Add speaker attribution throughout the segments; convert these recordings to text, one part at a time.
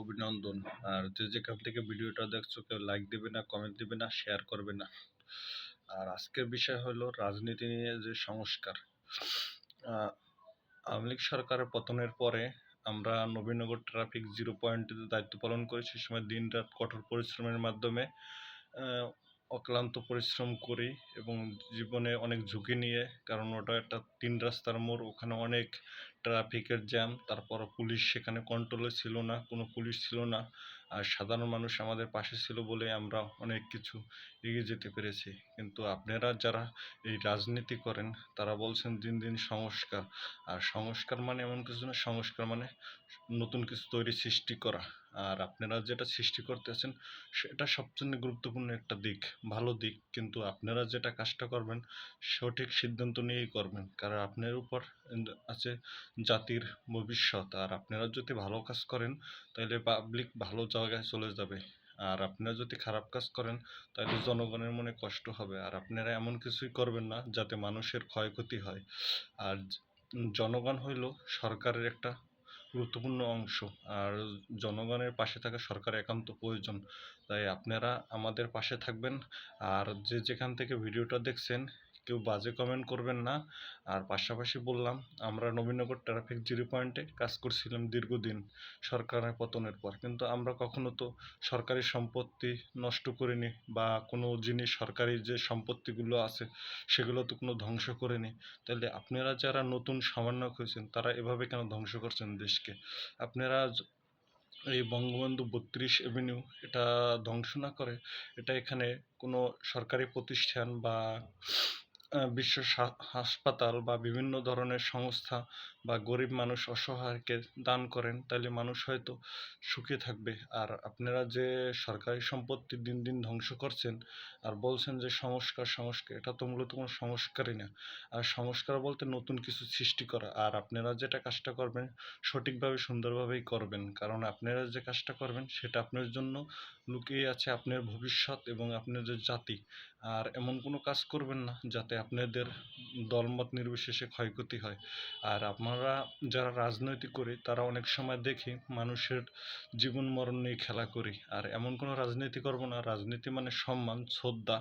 Speaker 1: অভিনন্দন। আর যে যেখান থেকে ভিডিওটা দেখছো কেউ লাইক দিবে না, কমেন্ট দিবে না, শেয়ার করবে না। আর আজকের বিষয় হলো রাজনীতি নিয়ে যে সংস্কার। আওয়ামী লীগ সরকারের পতনের পরে আমরা নবীনগর ট্রাফিক 0 পয়েন্টে দায়িত্ব পালন করেছি। সময় দিন রাত কঠোর পরিশ্রমের মাধ্যমে অক্লান্ত পরিশ্রম করি এবং জীবনে অনেক ঝুঁকি নিয়ে, কারণ ওটা একটা 3 রাস্তার মোড়, ওখানে অনেক ট্রাফিকের জ্যাম, তারপর পুলিশ সেখানে কন্ট্রোলে ছিল না, কোনো পুলিশ ছিল না। আর সাধারণ মানুষ আমাদের পাশে ছিল বলে আমরা অনেক কিছু এগিয়ে যেতে পেরেছি। কিন্তু আপনারা যারা এই রাজনীতি করেন তারা বলছেন দিন দিন সংস্কার। আর সংস্কার মানে এমন কিছু না, সংস্কার মানে নতুন কিছু তৈরি সৃষ্টি করা। আর আপনারা যেটা সৃষ্টি করতেছেন সেটা সবচেয়ে গুরুত্বপূর্ণ একটা দিক, ভালো দিক, কিন্তু আপনারা যেটা কাজটা করবেন সঠিক সিদ্ধান্ত নিয়েই করবেন, কারণ আপনার উপর আছে জাতির ভবিষ্যৎ। আর আপনারা যদি ভালো কাজ করেন তাহলে পাবলিক ভালো জায়গায় চলে যাবে, আর আপনারা যদি খারাপ কাজ করেন তাহলে জনগণের মনে কষ্ট হবে। আর আপনারা এমন কিছুই করবেন না যাতে মানুষের ক্ষয়ক্ষতি হয়। আর জনগণ হইল সরকারের একটা গুরুত্বপূর্ণ অংশ, আর জনগণের পাশে থাকা সরকার একান্ত প্রয়োজন। তাই আপনারা আমাদের পাশে থাকবেন। আর যে যেখান থেকে ভিডিওটা দেখছেন কেউ বাজে কমেন্ট করবেন না। আর পাশাপাশি বললাম, আমরা নবীনগর ট্রাফিক 0 পয়েন্টে কাজ করছিলাম দীর্ঘদিন সরকারের পতনের পর, কিন্তু আমরা কখনো তো সরকারি সম্পত্তি নষ্ট করিনি, বা কোনো জিনিস সরকারি যে সম্পত্তিগুলো আছে সেগুলো তো কোনো ধ্বংস করিনি। তাহলে আপনারা যারা নতুন সমন্বয়ক হয়েছেন তারা এভাবে কেন ধ্বংস করছেন দেশকে? আপনারা এই বঙ্গবন্ধু 32 এভিনিউ এটা ধ্বংস না করে এটা এখানে কোনো সরকারি প্রতিষ্ঠান বা বিশ্ব হাসপাতাল বা বিভিন্ন ধরনের সংস্থা বা গরিব মানুষ অসহায়কে দান করেন, তাহলে মানুষ হয়তো সুখে থাকবে। আর আপনারা যে সরকারি সম্পত্তি দিন দিন ধ্বংস করছেন আর বলছেন যে সংস্কার সংস্কার, এটা তো মূলত কোনো সংস্কারই না। আর সংস্কার বলতে নতুন কিছু সৃষ্টি করা। আর আপনারা যেটা কাজটা করবেন সঠিকভাবে সুন্দরভাবেই করবেন, কারণ আপনারা যে কাজটা করবেন সেটা আপনার জন্য লুকিয়ে আছে আপনার ভবিষ্যৎ এবং আপনাদের জাতি। আর এমন কোনো কাজ করবেন না যাতে আপনাদের দলমত নির্বিশেষে ক্ষয়ক্ষতি হয়। আর আমরা যারা রাজনৈতিক করি তারা অনেক সময় দেখি মানুষের জীবন মরণ নিয়ে খেলা করি। আর এমন কোনো রাজনীতি করব না, রাজনীতি মানে সম্মান, শ্রদ্ধা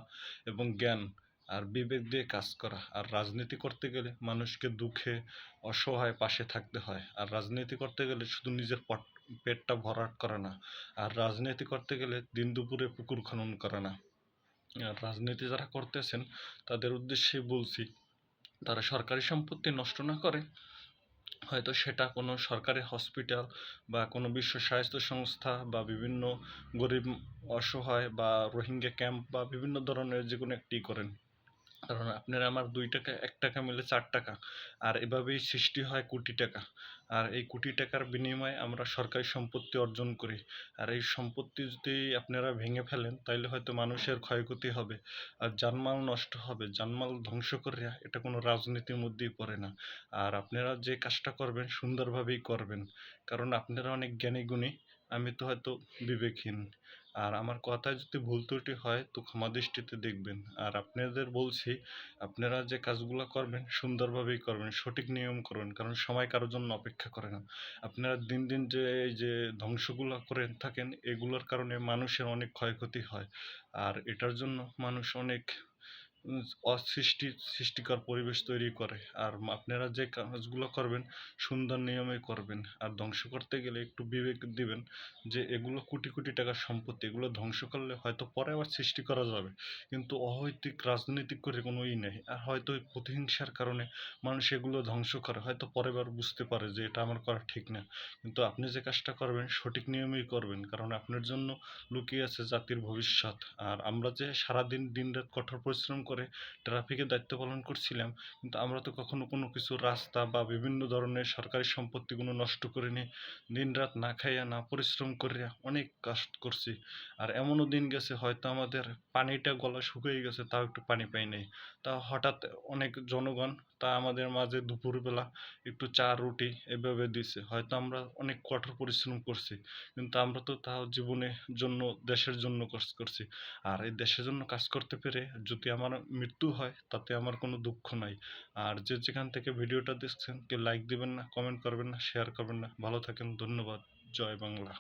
Speaker 1: এবং জ্ঞান আর বিবেক দিয়ে কাজ করা। আর রাজনীতি করতে গেলে মানুষকে দুঃখে অসহায় পাশে থাকতে হয়। আর রাজনীতি করতে গেলে শুধু নিজের পেটটা ভরাট করে না, আর রাজনীতি করতে গেলে দিন দুপুরে পুকুর খনন করে না। আর রাজনীতি যারা করতেছেন তাদের উদ্দেশ্যে বলছি, তারা সরকারি সম্পত্তি নষ্ট না করে হয়তো সেটা কোনো সরকারি হসপিটাল বা কোনো বিশ্ব স্বাস্থ্য সংস্থা বা বিভিন্ন গরিব অসহায় বা রোহিঙ্গা ক্যাম্প বা বিভিন্ন ধরনের যে কোনো একটি করেন। কারণ আপনার আমার 2 টাকা 1 টাকা মিলে 4 টাকা, আর এভাবেই সৃষ্টি হয় কোটি টাকা। আর এই কোটি টাকার বিনিময়ে আমরা সরকারি সম্পত্তি অর্জন করি। আর এই সম্পত্তি যদি আপনারা ভেঙে ফেলেন তাহলে হয়তো মানুষের ক্ষয়ক্ষতি হবে আর জানমাল নষ্ট হবে। জানমাল ধ্বংস করে এটা কোনো রাজনীতির মধ্যেই পড়ে না। আর আপনারা যে কাজটা করবেন সুন্দরভাবেই করবেন, কারণ আপনারা অনেক জ্ঞানী গুণী, আমি তো হয়তো বিবেকহীন। আর আমার কথায় যদি ভুল ত্রুটি হয় তো ক্ষমা দৃষ্টিতে দেখবেন। আর আপনাদের বলছি, আপনারা যে কাজগুলো করবেন সুন্দরভাবেই করবেন, সঠিক নিয়ম করবেন, কারণ সময় কারোর জন্য অপেক্ষা করে না। আপনারা দিন দিন যে এই যে ধ্বংসগুলো করে থাকেন এগুলোর কারণে মানুষের অনেক ক্ষয়ক্ষতি হয়। আর এটার জন্য মানুষ অনেক সৃষ্টিকর পরিবেশ তৈরি করে। আর আপনারা যে কাজগুলো করবেন সুন্দর নিয়মে করবেন। আর ধ্বংস করতে গেলে একটু বিবেক দিবেন যে এগুলো কোটি কোটি টাকার সম্পত্তি, এগুলো ধ্বংস করলে হয়তো পরে আবার সৃষ্টি করা যাবে, কিন্তু অহৈতুক রাজনীতি করে কোনো নেই। আর হয়তো ওই প্রতিহিংসার কারণে মানুষ এগুলো ধ্বংস করে, হয়তো পরের বার বুঝতে পারে যে এটা আমার করা ঠিক না। কিন্তু আপনি যে কাজটা করবেন সঠিক নিয়মেই করবেন, কারণ আপনার জন্য লুকিয়ে আছে জাতির ভবিষ্যৎ। আর আমরা যে সারাদিন দিনরাত কঠোর পরিশ্রম করে ট্রাফিকের দায়িত্ব পালন করছিলাম, কিন্তু আমরা তো কখনো কোনো কিছু রাস্তা বা বিভিন্ন ধরনের সরকারি সম্পত্তিগুলো নষ্ট করিনি। দিনরাত না খাইয়া না পরিশ্রম করিয়া অনেক কাজ করছি। আর এমনও দিন গেছে হয়তো আমাদের পানিটা গলা শুকিয়ে গেছে, তাও একটু পানি পাই নাই। তা হঠাৎ অনেক জনগণ তা আমাদের মাঝে দুপুরবেলা একটু চা রুটি এভাবে দিছে, হয়তো আমরা অনেক কঠোর পরিশ্রম করছি, কিন্তু আমরা তো তাও জীবনের জন্য দেশের জন্য কাজ করছি। আর এই দেশের জন্য কাজ করতে পেরে যদি আমার মৃত্যু হয় তাতে আমার কোনো দুঃখ নাই। আর যে যেখান থেকে ভিডিওটা দেখছেন কেউ লাইক দিবেন না, কমেন্ট করবেন না, শেয়ার করবেন না। ভালো থাকেন, ধন্যবাদ। জয় বাংলা।